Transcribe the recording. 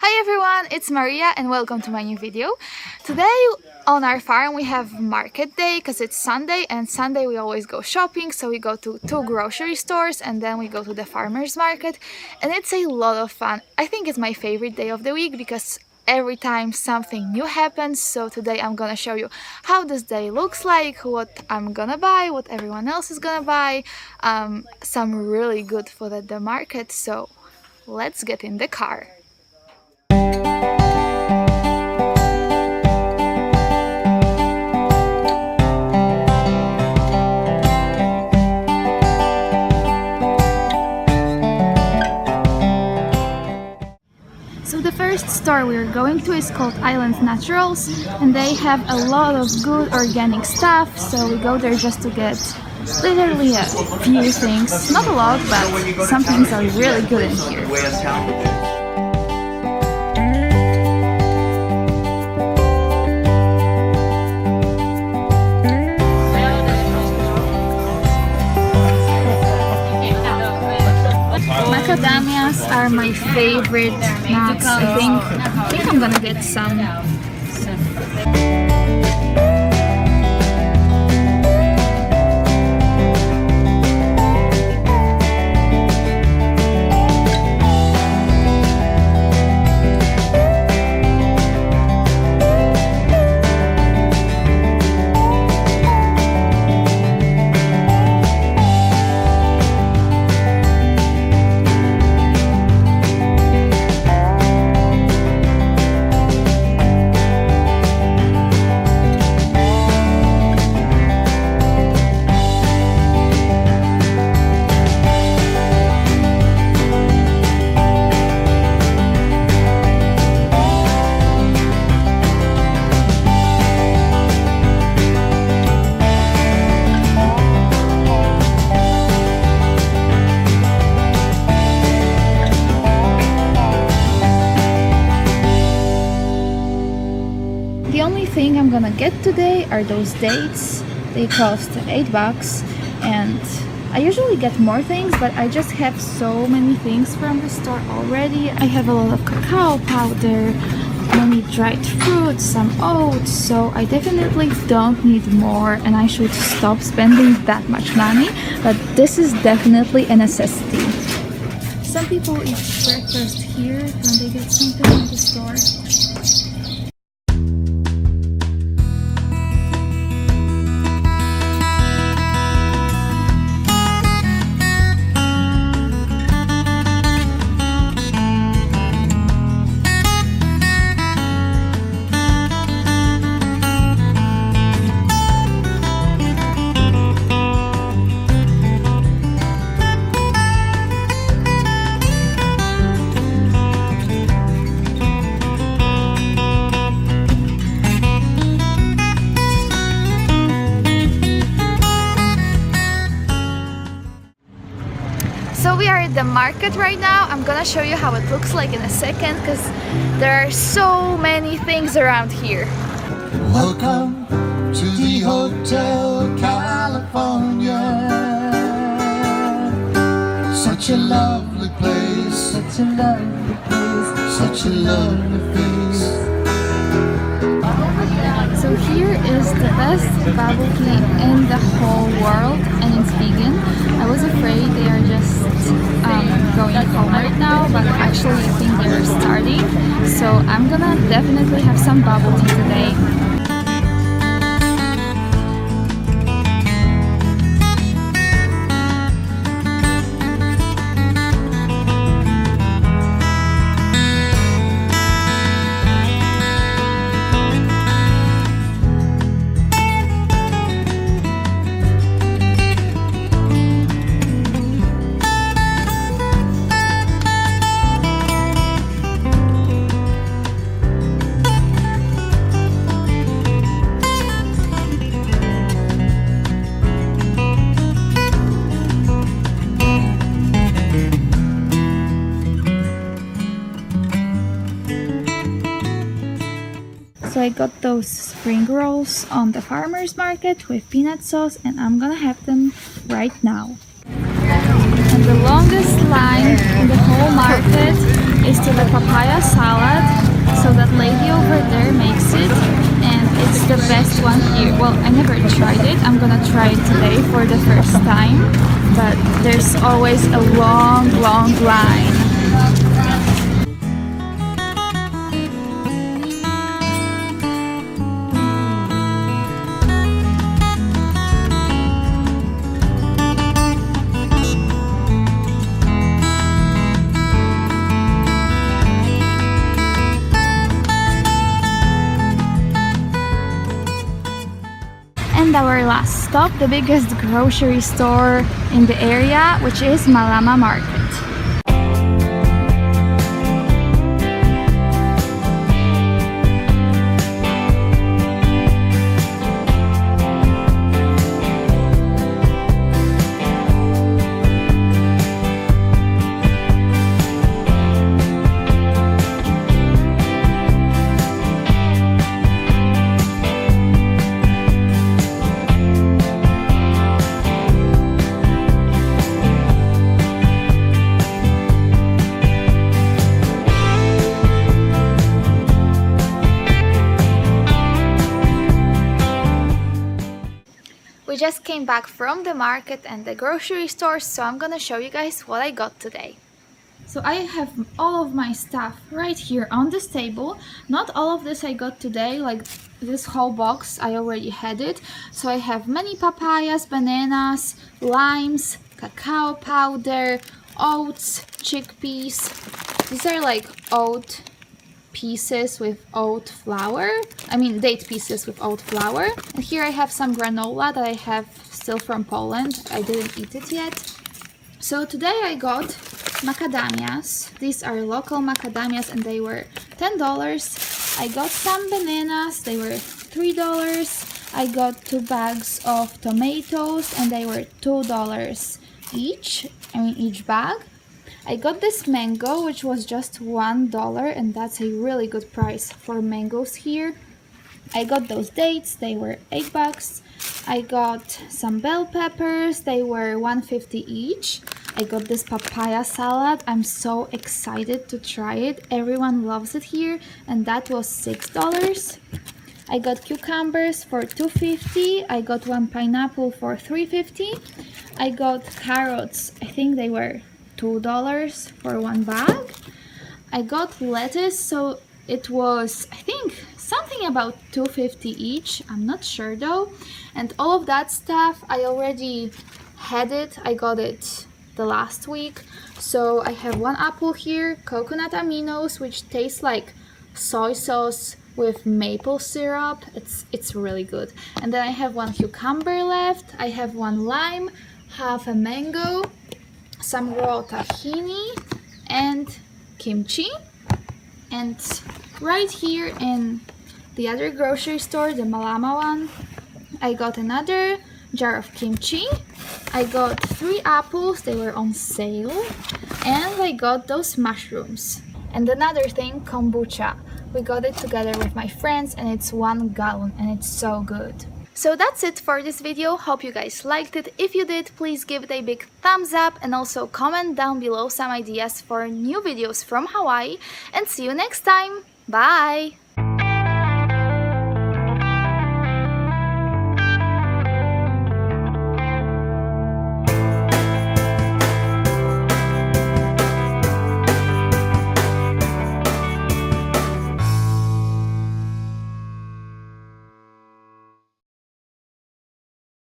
Hi everyone, it's Maria and welcome to my new video. Today on our farm we have market day because it's Sunday, and Sunday we always go shopping, so we go to 2 grocery stores and then we go to the farmers market, and it's a lot of fun. I think it's my favorite day of the week because every time something new happens. So today I'm gonna show you how this day looks like, what I'm gonna buy, what everyone else is gonna buy, some really good food at the market. So let's get in the car. So the first store we're going to is called Island Naturals, and they have a lot of good organic stuff, so we go there just to get literally a few things. Not a lot, but some things are really good in here. Macadamias are my favorite nuts. I think I'm gonna get some. The only thing I'm gonna get today are those dates. They cost $8, and I usually get more things, but I just have so many things from the store already. I have a lot of cacao powder, many dried fruits, some oats, so I definitely don't need more, and I should stop spending that much money, but this is definitely a necessity. Some people eat breakfast here when they get something from the store. So we are at the market right now. I'm gonna show you how it looks like in a second because there are so many things around here. Welcome to the Hotel California. Such a lovely place, such a lovely place, such a lovely place. So here is the best bubble tea in the whole world, and it's vegan. I was afraid they are just going home right now, but actually I think they're starting. So I'm gonna definitely have some bubble tea today. So I got those spring rolls on the farmer's market with peanut sauce, and I'm gonna have them right now. And the longest line in the whole market is to the papaya salad. one here. Well, I never tried it. I'm gonna try it today for the first time. But there's always a long, long line. And our last stop, the biggest grocery store in the area, which is Malama Market. We just came back from the market and the grocery store, so I'm gonna show you guys what I got today. So I have all of my stuff right here on this table. Not all of this I got today, like this whole box I already had it. So I have many papayas, bananas, limes, cacao powder, oats, chickpeas. These are like oat pieces with oat flour. I mean date pieces with oat flour. And here I have some granola that I have still from Poland. I didn't eat it yet. So today I got macadamias. These are local macadamias and they were $10. I got some bananas. They were $3. I got 2 bags of tomatoes and they were $2 each. I mean each bag. I got this mango, which was just $1, and that's a really good price for mangoes here. I got those dates, they were $8. I got some bell peppers, they were $1.50 each. I got this papaya salad. I'm so excited to try it. Everyone loves it here, and that was $6. I got cucumbers for $2.50. I got 1 pineapple for $3.50. I got carrots, I think they were $2 for 1 bag. I got lettuce, so it was, I think, something about $2.50 each. I'm not sure though. And all of that stuff, I already had it. I got it the last week. So I have 1 apple here, coconut aminos, which tastes like soy sauce with maple syrup. It's really good. And then I have 1 cucumber left. I have 1 lime, half a mango, some raw tahini and kimchi. And right here in the other grocery store, the Malama one, I got another jar of kimchi. I got 3 apples, they were on sale, and I got those mushrooms. And another thing, kombucha. We got it together with my friends and it's 1 gallon and it's so good. So that's it for this video. Hope you guys liked it. If you did, please give it a big thumbs up and also comment down below some ideas for new videos from Hawaii. And see you next time. Bye!